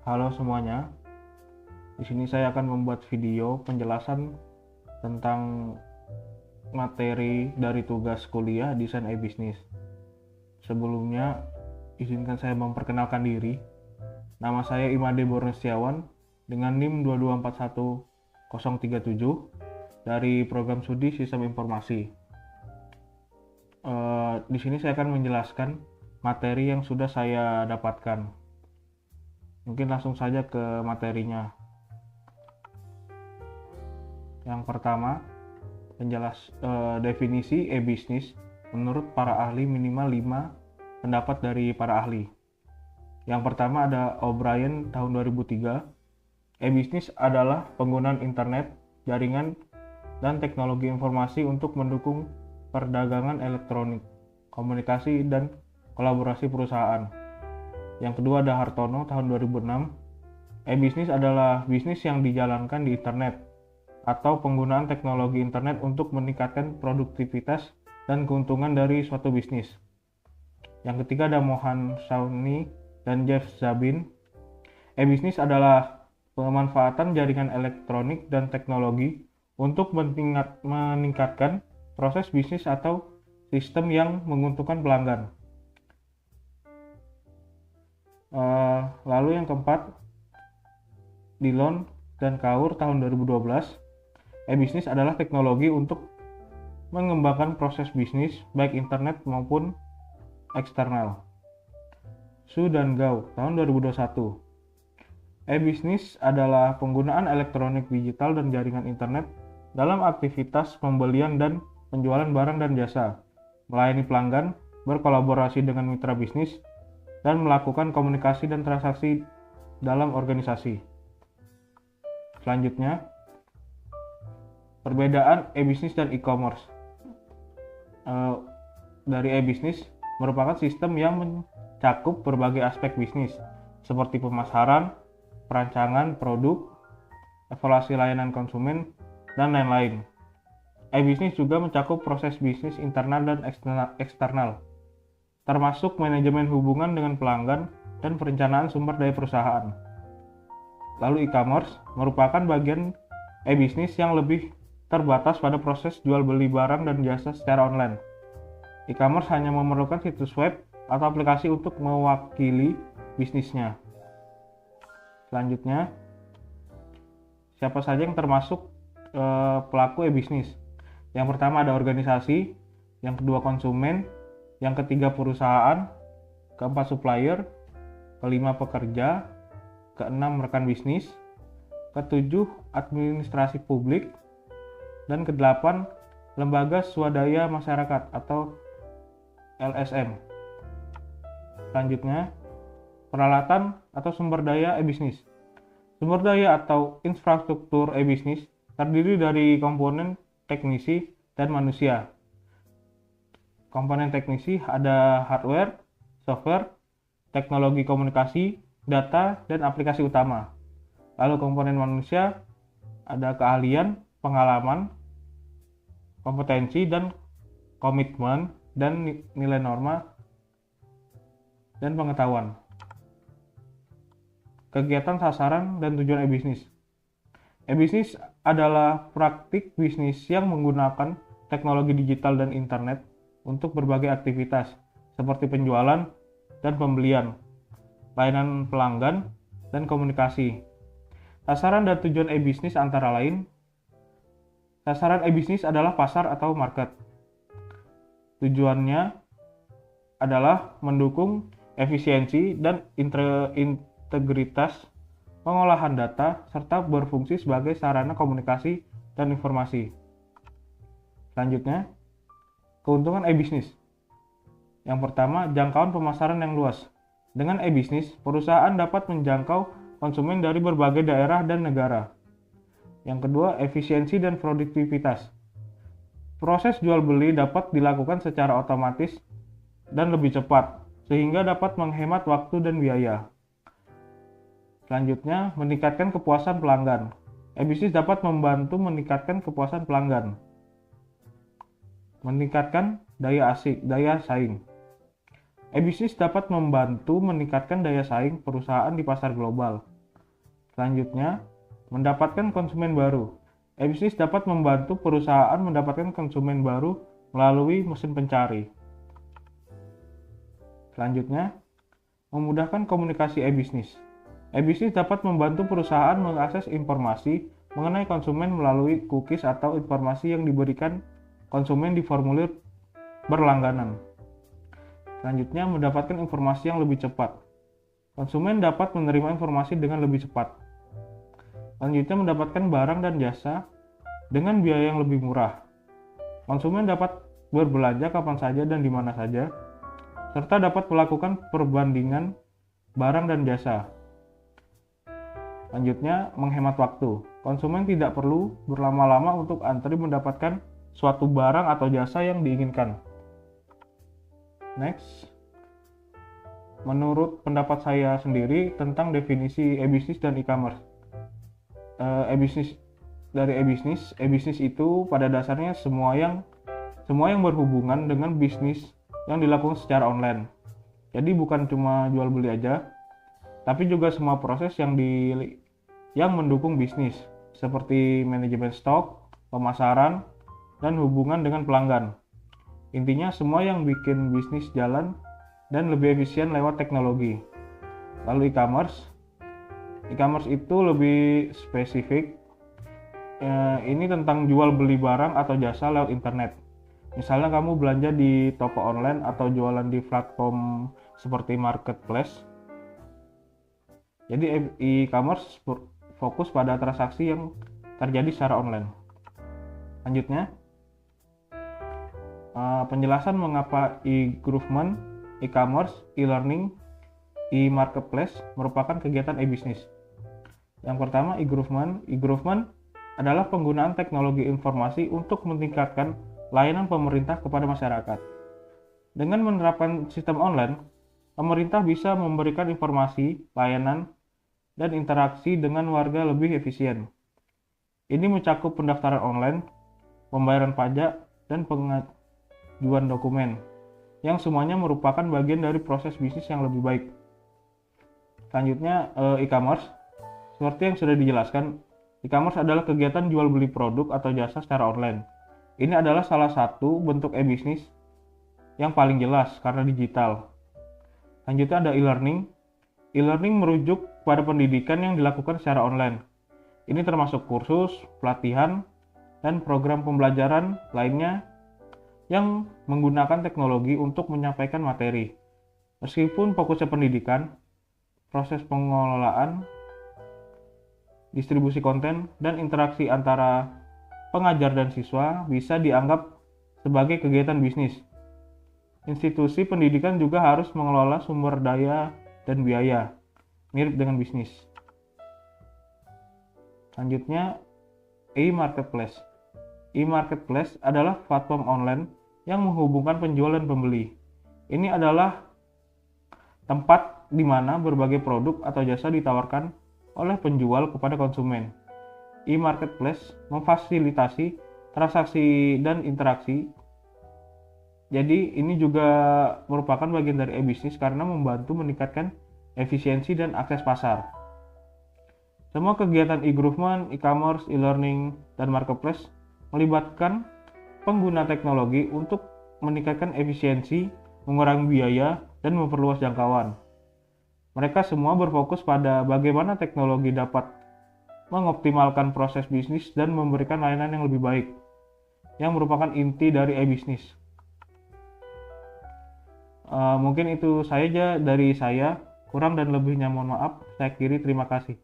Halo semuanya, di sini saya akan membuat video penjelasan tentang materi dari tugas kuliah desain e-bisnis. Sebelumnya, izinkan saya memperkenalkan diri. Nama saya Imade Bornestiawan dengan NIM 2241037 dari Program Studi Sistem Informasi. Di sini saya akan menjelaskan materi yang sudah saya dapatkan. Mungkin langsung saja ke materinya. Yang pertama, definisi e-bisnis menurut para ahli minimal 5 pendapat dari para ahli. Yang pertama ada O'Brien tahun 2003. E-bisnis adalah penggunaan internet, jaringan, dan teknologi informasi untuk mendukung perdagangan elektronik, komunikasi, dan kolaborasi perusahaan. Yang kedua ada Hartono tahun 2006. E-bisnis adalah bisnis yang dijalankan di internet atau penggunaan teknologi internet untuk meningkatkan produktivitas dan keuntungan dari suatu bisnis. Yang ketiga ada Mohan Shawnee dan Jeff Zabin. E-bisnis adalah pemanfaatan jaringan elektronik dan teknologi untuk meningkatkan proses bisnis atau sistem yang menguntungkan pelanggan. Lalu yang keempat, Dillon dan Kaur tahun 2012. E-bisnis adalah teknologi untuk mengembangkan proses bisnis baik internet maupun eksternal. Su dan Gao tahun 2021. E-bisnis adalah penggunaan elektronik digital dan jaringan internet dalam aktivitas pembelian dan penjualan barang dan jasa, melayani pelanggan, berkolaborasi dengan mitra bisnis, dan melakukan komunikasi dan transaksi dalam organisasi. Selanjutnya, perbedaan e-bisnis dan e-commerce. Dari e-bisnis merupakan sistem yang mencakup berbagai aspek bisnis, seperti pemasaran, perancangan produk, evaluasi layanan konsumen, dan lain-lain. E-bisnis juga mencakup proses bisnis internal dan eksternal, termasuk manajemen hubungan dengan pelanggan dan perencanaan sumber daya perusahaan. Lalu e-commerce merupakan bagian e-bisnis yang lebih terbatas pada proses jual beli barang dan jasa secara online. E-commerce hanya memerlukan situs web atau aplikasi untuk mewakili bisnisnya. Selanjutnya, siapa saja yang termasuk pelaku e-bisnis? Yang pertama ada organisasi, yang kedua konsumen, yang ketiga perusahaan, keempat supplier, kelima pekerja, keenam rekan bisnis, ketujuh administrasi publik, dan kedelapan lembaga swadaya masyarakat atau LSM. Selanjutnya, peralatan atau sumber daya e-bisnis. Sumber daya atau infrastruktur e-bisnis terdiri dari komponen teknisi dan manusia. Komponen teknisi ada hardware, software, teknologi komunikasi, data, dan aplikasi utama. Lalu komponen manusia ada keahlian, pengalaman, kompetensi, dan komitmen, dan nilai norma, dan pengetahuan. Kegiatan, sasaran, dan tujuan e-bisnis. E-bisnis adalah praktik bisnis yang menggunakan teknologi digital dan internet untuk berbagai aktivitas seperti penjualan dan pembelian, layanan pelanggan, dan komunikasi. Sasaran dan tujuan e-bisnis antara lain, sasaran e-bisnis adalah pasar atau market. Tujuannya adalah mendukung efisiensi dan integritas pengolahan data serta berfungsi sebagai sarana komunikasi dan informasi. Selanjutnya, keuntungan e-bisnis. Yang pertama, jangkauan pemasaran yang luas. Dengan e-bisnis, perusahaan dapat menjangkau konsumen dari berbagai daerah dan negara. Yang kedua, efisiensi dan produktivitas. Proses jual beli dapat dilakukan secara otomatis dan lebih cepat, sehingga dapat menghemat waktu dan biaya. Selanjutnya, meningkatkan kepuasan pelanggan. E-bisnis dapat membantu meningkatkan kepuasan pelanggan. Meningkatkan daya saing. E-bisnis dapat membantu meningkatkan daya saing perusahaan di pasar global Selanjutnya, mendapatkan konsumen baru. E-bisnis dapat membantu perusahaan mendapatkan konsumen baru melalui mesin pencari. Selanjutnya, memudahkan komunikasi e-bisnis. E-bisnis dapat membantu perusahaan mengakses informasi mengenai konsumen melalui cookies atau informasi yang diberikan konsumen di formulir berlangganan. Selanjutnya, mendapatkan informasi yang lebih cepat. Konsumen dapat menerima informasi dengan lebih cepat. Selanjutnya, mendapatkan barang dan jasa dengan biaya yang lebih murah. Konsumen dapat berbelanja kapan saja dan di mana saja, serta dapat melakukan perbandingan barang dan jasa. Selanjutnya, menghemat waktu. Konsumen tidak perlu berlama-lama untuk antri mendapatkan suatu barang atau jasa yang diinginkan. Next, menurut pendapat saya sendiri tentang definisi e-bisnis dan e-commerce. E-bisnis itu pada dasarnya semua yang berhubungan dengan bisnis yang dilakukan secara online. Jadi bukan cuma jual beli aja, tapi juga semua proses yang mendukung bisnis, seperti manajemen stok, pemasaran, dan hubungan dengan pelanggan. Intinya semua yang bikin bisnis jalan dan lebih efisien lewat teknologi. Lalu e-commerce itu lebih spesifik. Ini tentang jual beli barang atau jasa lewat internet. Misalnya kamu belanja di toko online atau jualan di platform seperti marketplace. Jadi e-commerce fokus pada transaksi yang terjadi secara online. Selanjutnya, penjelasan mengapa e-government, e-commerce, e-learning, e-marketplace merupakan kegiatan e-bisnis. Yang pertama, e-government. E-government adalah penggunaan teknologi informasi untuk meningkatkan layanan pemerintah kepada masyarakat. Dengan menerapkan sistem online, pemerintah bisa memberikan informasi, layanan, dan interaksi dengan warga lebih efisien. Ini mencakup pendaftaran online, pembayaran pajak, dan pengajuan dokumen, yang semuanya merupakan bagian dari proses bisnis yang lebih baik. Selanjutnya, e-commerce. Seperti yang sudah dijelaskan, e-commerce adalah kegiatan jual beli produk atau jasa secara online. Ini adalah salah satu bentuk e-bisnis yang paling jelas karena digital. Selanjutnya ada e-learning. E-learning merujuk pada pendidikan yang dilakukan secara online. Ini termasuk kursus, pelatihan, dan program pembelajaran lainnya yang menggunakan teknologi untuk menyampaikan materi. Meskipun fokusnya pendidikan, proses pengelolaan, distribusi konten, dan interaksi antara pengajar dan siswa bisa dianggap sebagai kegiatan bisnis. Institusi pendidikan juga harus mengelola sumber daya dan biaya, mirip dengan bisnis. Selanjutnya, e-marketplace. E-marketplace adalah platform online yang menghubungkan penjual dan pembeli. Ini adalah tempat di mana berbagai produk atau jasa ditawarkan oleh penjual kepada konsumen. E-marketplace memfasilitasi transaksi dan interaksi. Jadi ini juga merupakan bagian dari e-bisnis karena membantu meningkatkan efisiensi dan akses pasar. Semua kegiatan e-government, e-commerce, e-learning, dan marketplace melibatkan pengguna teknologi untuk meningkatkan efisiensi, mengurangi biaya, dan memperluas jangkauan. Mereka semua berfokus pada bagaimana teknologi dapat mengoptimalkan proses bisnis dan memberikan layanan yang lebih baik, yang merupakan inti dari e-bisnis. Mungkin itu saja dari saya. Kurang dan lebihnya mohon maaf. Saya akhiri, terima kasih.